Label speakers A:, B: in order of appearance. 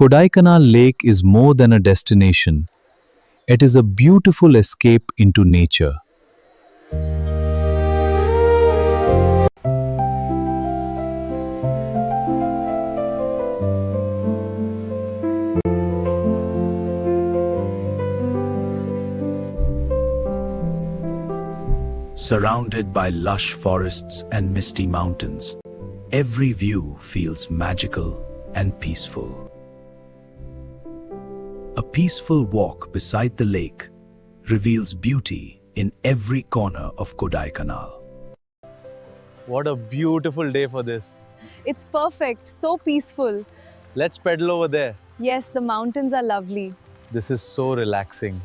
A: Kodaikanal Lake is more than a destination. It is a beautiful escape into nature. Surrounded by lush forests and misty mountains, every view feels magical and peaceful. A peaceful walk beside the lake reveals beauty in every corner of Kodaikanal.
B: What a beautiful day for this.
C: It's perfect, so peaceful.
B: Let's pedal over there.
C: Yes, the mountains are lovely.
B: This is so relaxing.